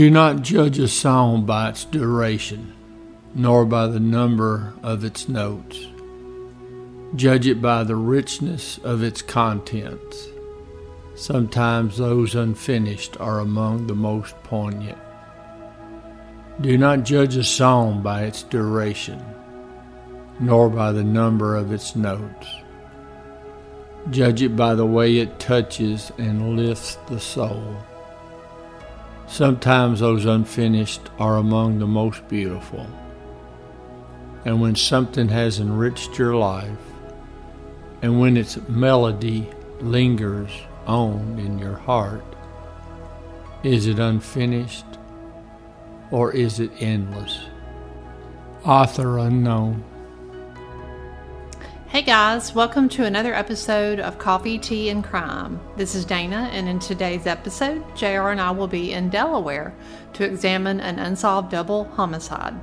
Do not judge a song by its duration, nor by the number of its notes. Judge it by the richness of its contents. Sometimes those unfinished are among the most poignant. Do not judge a song by its duration, nor by the number of its notes. Judge it by the way it touches and lifts the soul. Sometimes those unfinished are among the most beautiful. And when something has enriched your life, and when its melody lingers on in your heart, is it unfinished or is it endless? Author unknown. Hey guys, welcome to another episode of Coffee, Tea, and Crime. This is Dana, and in today's episode, JR and I will be in Delaware to examine an unsolved double homicide.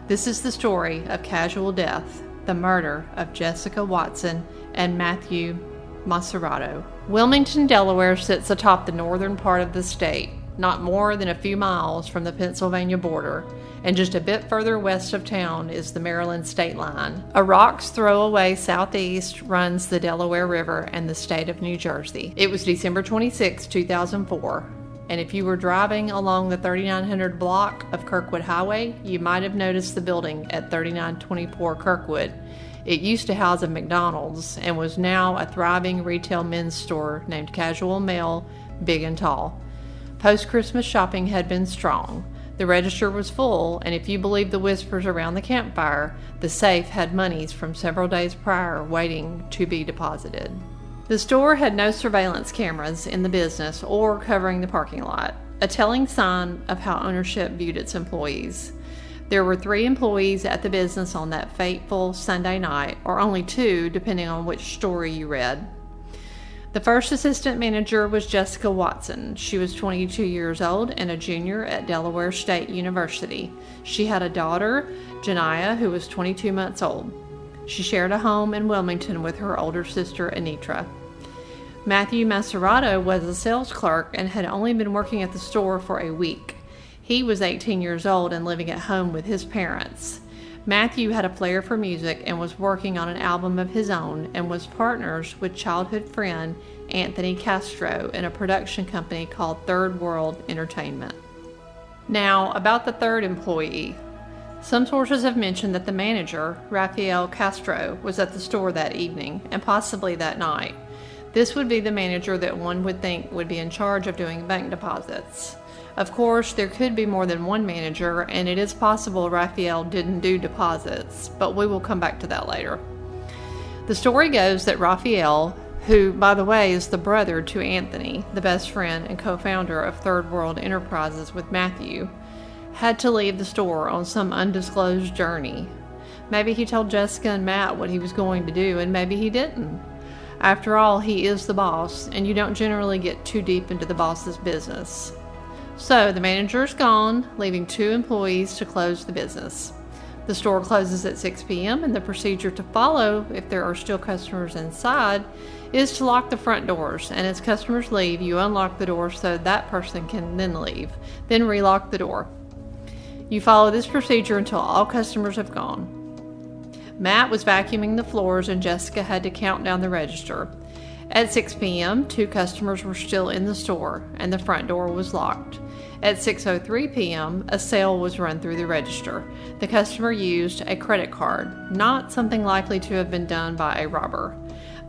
This is the story of casual death, the murder of Jessica Watson and Matthew Macerato. Wilmington, Delaware sits atop the northern part of the state, not more than a few miles from the Pennsylvania border, and just a bit further west of town is the Maryland state line. A rock's throw away southeast runs the Delaware River and the state of New Jersey. It was December 26, 2004, and if you were driving along the 3900 block of Kirkwood Highway, you might have noticed the building at 3924 Kirkwood. It used to house a McDonald's and was now a thriving retail men's store named Casual Male, Big and Tall. Post-Christmas shopping had been strong. The register was full, and if you believe the whispers around the campfire, the safe had monies from several days prior waiting to be deposited. The store had no surveillance cameras in the business or covering the parking lot, a telling sign of how ownership viewed its employees. There were 3 employees at the business on that fateful Sunday night, or only 2 depending on which story you read. The first assistant manager was Jessica Watson. She was 22 years old and a junior at Delaware State University. She had a daughter, Janiah, who was 22 months old. She shared a home in Wilmington with her older sister, Anitra. Matthew Macerato was a sales clerk and had only been working at the store for a week. He was 18 years old and living at home with his parents. Matthew had a flair for music and was working on an album of his own and was partners with childhood friend Anthony Castro in a production company called Third World Entertainment. Now, about the third employee. Some sources have mentioned that the manager, Rafael Castro, was at the store that evening and possibly that night. This would be the manager that one would think would be in charge of doing bank deposits. Of course, there could be more than one manager, and it is possible Rafael didn't do deposits, but we will come back to that later. The story goes that Rafael, who, by the way, is the brother to Anthony, the best friend and co-founder of Third World Enterprises with Matthew, had to leave the store on some undisclosed journey. Maybe he told Jessica and Matt what he was going to do, and maybe he didn't. After all, he is the boss, and you don't generally get too deep into the boss's business. So the manager is gone, leaving 2 employees to close the business. The store closes at 6 p.m. and the procedure to follow, if there are still customers inside, is to lock the front doors. And as customers leave, you unlock the door so that person can then leave, then relock the door. You follow this procedure until all customers have gone. Matt was vacuuming the floors and Jessica had to count down the register. At 6 p.m., 2 customers were still in the store and the front door was locked. At 6:03 p.m., a sale was run through the register. The customer used a credit card, not something likely to have been done by a robber.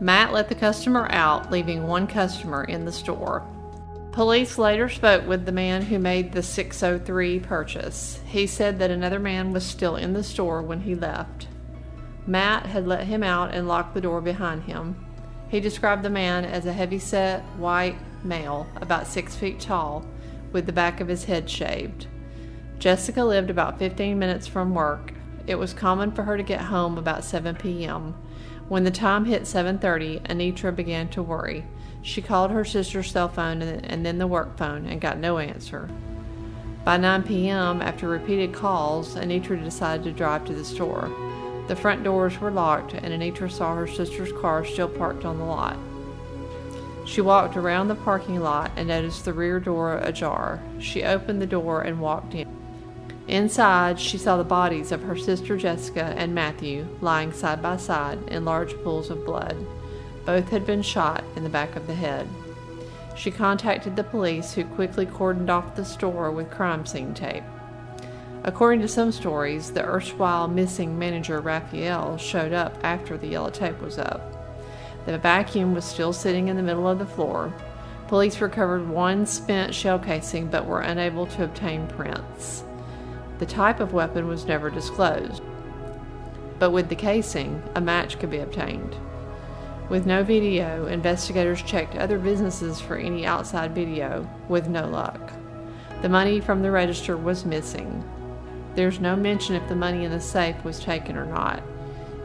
Matt let the customer out, leaving 1 customer in the store. Police later spoke with the man who made the 6:03 purchase. He said that another man was still in the store when he left. Matt had let him out and locked the door behind him. He described the man as a heavy-set, white male, about 6 feet tall, with the back of his head shaved. Jessica lived about 15 minutes from work. It was common for her to get home about 7 p.m. When the time hit 7:30, Anitra began to worry. She called her sister's cell phone and then the work phone and got no answer. By 9 p.m., after repeated calls, Anitra decided to drive to the store. The front doors were locked and Anitra saw her sister's car still parked on the lot. She walked around the parking lot and noticed the rear door ajar. She opened the door and walked in. Inside, she saw the bodies of her sister Jessica and Matthew lying side by side in large pools of blood. Both had been shot in the back of the head. She contacted the police, who quickly cordoned off the store with crime scene tape. According to some stories, the erstwhile missing manager Raphael showed up after the yellow tape was up. The vacuum was still sitting in the middle of the floor. Police recovered one spent shell casing but were unable to obtain prints. The type of weapon was never disclosed, but with the casing, a match could be obtained. With no video, investigators checked other businesses for any outside video, with no luck. The money from the register was missing. There's no mention if the money in the safe was taken or not.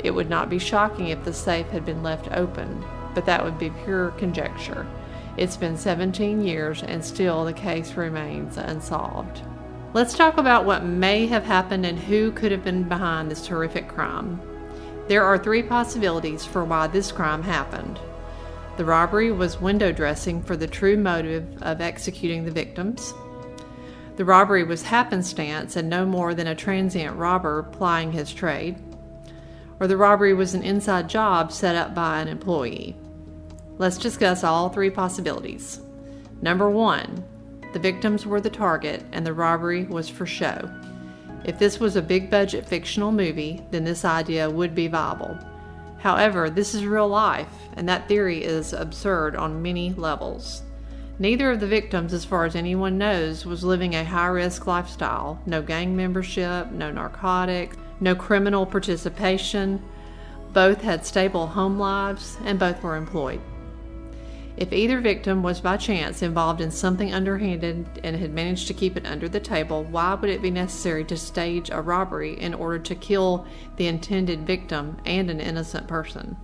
It would not be shocking if the safe had been left open, but that would be pure conjecture. It's been 17 years and still the case remains unsolved. Let's talk about what may have happened and who could have been behind this horrific crime. There are 3 possibilities for why this crime happened. The robbery was window dressing for the true motive of executing the victims. The robbery was happenstance and no more than a transient robber plying his trade. Or the robbery was an inside job set up by an employee. Let's discuss all 3 possibilities. Number 1, the victims were the target and the robbery was for show. If this was a big budget fictional movie, then this idea would be viable. However, this is real life, and that theory is absurd on many levels. Neither of the victims, as far as anyone knows, was living a high-risk lifestyle. No gang membership, no narcotics, no criminal participation. Both had stable home lives, and both were employed. If either victim was by chance involved in something underhanded and had managed to keep it under the table, why would it be necessary to stage a robbery in order to kill the intended victim and an innocent person?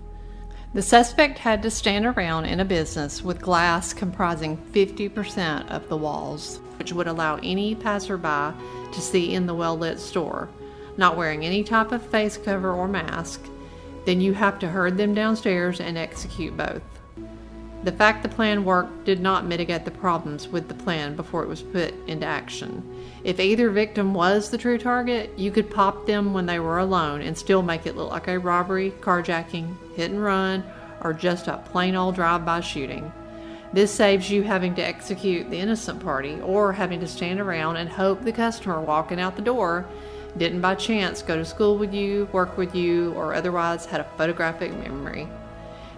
The suspect had to stand around in a business with glass comprising 50% of the walls, which would allow any passerby to see in the well-lit store, not wearing any type of face cover or mask. Then you have to herd them downstairs and execute both. The fact the plan worked did not mitigate the problems with the plan before it was put into action. If either victim was the true target, you could pop them when they were alone and still make it look like a robbery, carjacking, hit and run, or just a plain old drive-by shooting. This saves you having to execute the innocent party or having to stand around and hope the customer walking out the door didn't by chance go to school with you, work with you, or otherwise had a photographic memory.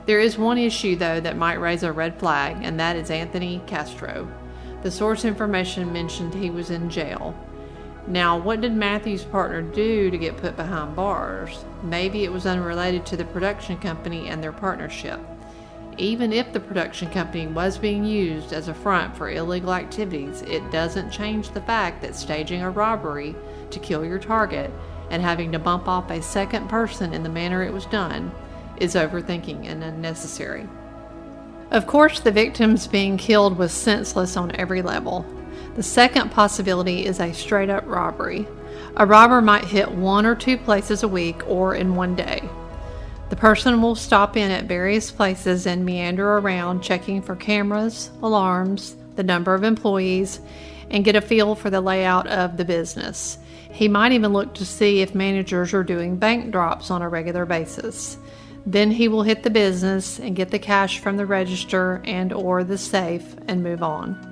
There is one issue, though, that might raise a red flag, and that is Anthony Castro. The source information mentioned he was in jail. Now, what did Matthew's partner do to get put behind bars? Maybe it was unrelated to the production company and their partnership. Even if the production company was being used as a front for illegal activities, it doesn't change the fact that staging a robbery to kill your target and having to bump off a second person in the manner it was done is overthinking and unnecessary. Of course, the victims being killed was senseless on every level. The second possibility is a straight-up robbery. A robber might hit 1 or 2 places a week or in one day. The person will stop in at various places and meander around, checking for cameras, alarms, the number of employees, and get a feel for the layout of the business. He might even look to see if managers are doing bank drops on a regular basis. Then he will hit the business and get the cash from the register and or the safe and move on.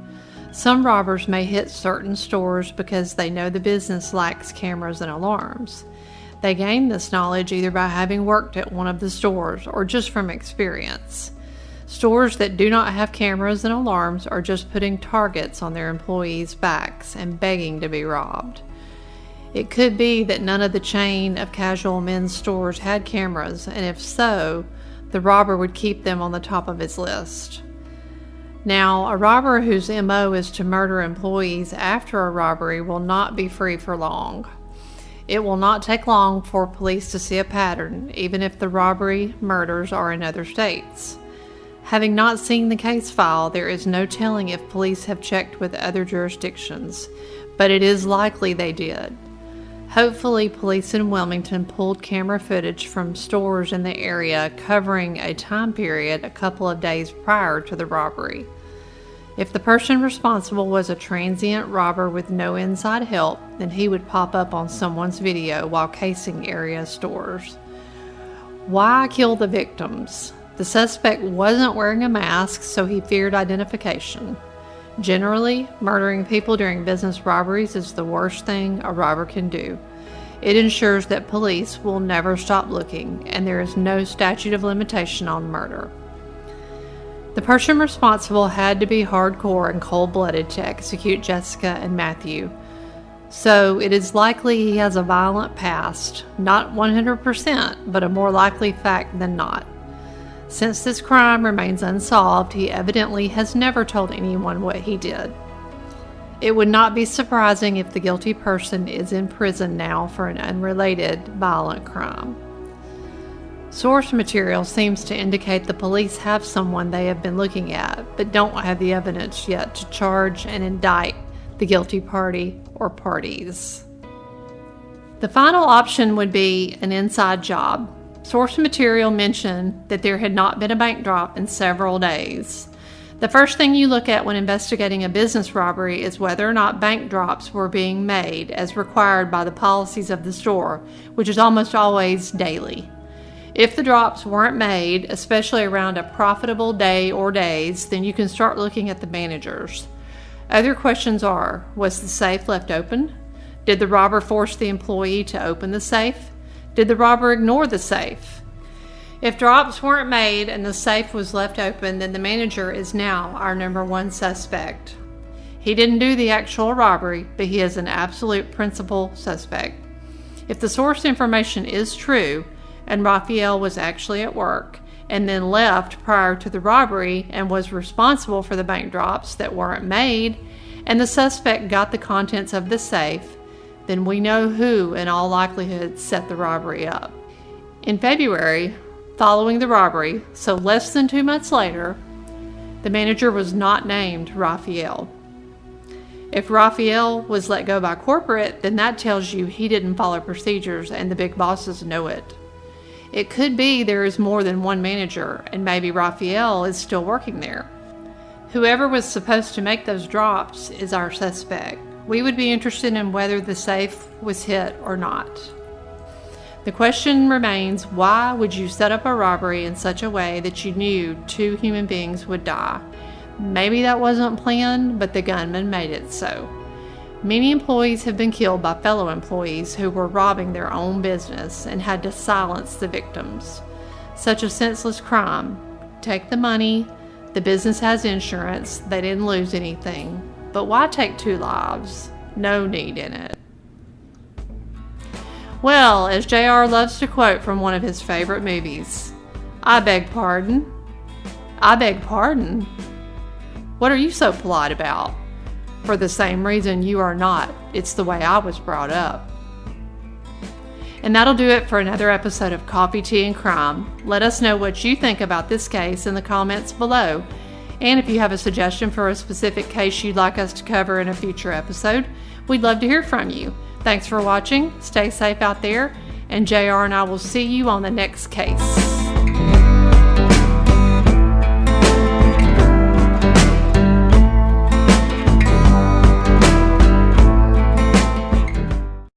Some robbers may hit certain stores because they know the business lacks cameras and alarms. They gain this knowledge either by having worked at one of the stores or just from experience. Stores that do not have cameras and alarms are just putting targets on their employees' backs and begging to be robbed. It could be that none of the chain of casual men's stores had cameras, and if so, the robber would keep them on the top of his list. Now, a robber whose MO is to murder employees after a robbery will not be free for long. It will not take long for police to see a pattern, even if the robbery murders are in other states. Having not seen the case file, there is no telling if police have checked with other jurisdictions, but it is likely they did. Hopefully, police in Wilmington pulled camera footage from stores in the area covering a time period a couple of days prior to the robbery. If the person responsible was a transient robber with no inside help, then he would pop up on someone's video while casing area stores. Why kill the victims? The suspect wasn't wearing a mask, so he feared identification. Generally, murdering people during business robberies is the worst thing a robber can do. It ensures that police will never stop looking, and there is no statute of limitation on murder. The person responsible had to be hardcore and cold-blooded to execute Jessica and Matthew, so it is likely he has a violent past, not 100%, but a more likely fact than not. Since this crime remains unsolved, he evidently has never told anyone what he did. It would not be surprising if the guilty person is in prison now for an unrelated violent crime. Source material seems to indicate the police have someone they have been looking at, but don't have the evidence yet to charge and indict the guilty party or parties. The final option would be an inside job. Source material mentioned that there had not been a bank drop in several days. The first thing you look at when investigating a business robbery is whether or not bank drops were being made as required by the policies of the store, which is almost always daily. If the drops weren't made, especially around a profitable day or days, then you can start looking at the managers. Other questions are, was the safe left open? Did the robber force the employee to open the safe? Did the robber ignore the safe? If drops weren't made and the safe was left open, then the manager is now our number one suspect. He didn't do the actual robbery, but he is an absolute principal suspect. If the source information is true, and Raphael was actually at work, and then left prior to the robbery and was responsible for the bank drops that weren't made, and the suspect got the contents of the safe, then we know who, in all likelihood, set the robbery up. In February, following the robbery, so less than 2 months later, the manager was not named Raphael. If Raphael was let go by corporate, then that tells you he didn't follow procedures and the big bosses know it. It could be there is more than one manager, and maybe Raphael is still working there. Whoever was supposed to make those drops is our suspect. We would be interested in whether the safe was hit or not. The question remains, why would you set up a robbery in such a way that you knew 2 human beings would die? Maybe that wasn't planned, but the gunman made it so. Many employees have been killed by fellow employees who were robbing their own business and had to silence the victims. Such a senseless crime. Take the money, the business has insurance, they didn't lose anything. But why take 2 lives? No need in it. Well, as JR loves to quote from one of his favorite movies, I beg pardon? I beg pardon? What are you so polite about? For the same reason you are not. It's the way I was brought up. And that'll do it for another episode of Coffee, Tea, and Crime. Let us know what you think about this case in the comments below. And if you have a suggestion for a specific case you'd like us to cover in a future episode, we'd love to hear from you. Thanks for watching, stay safe out there, and JR and I will see you on the next case.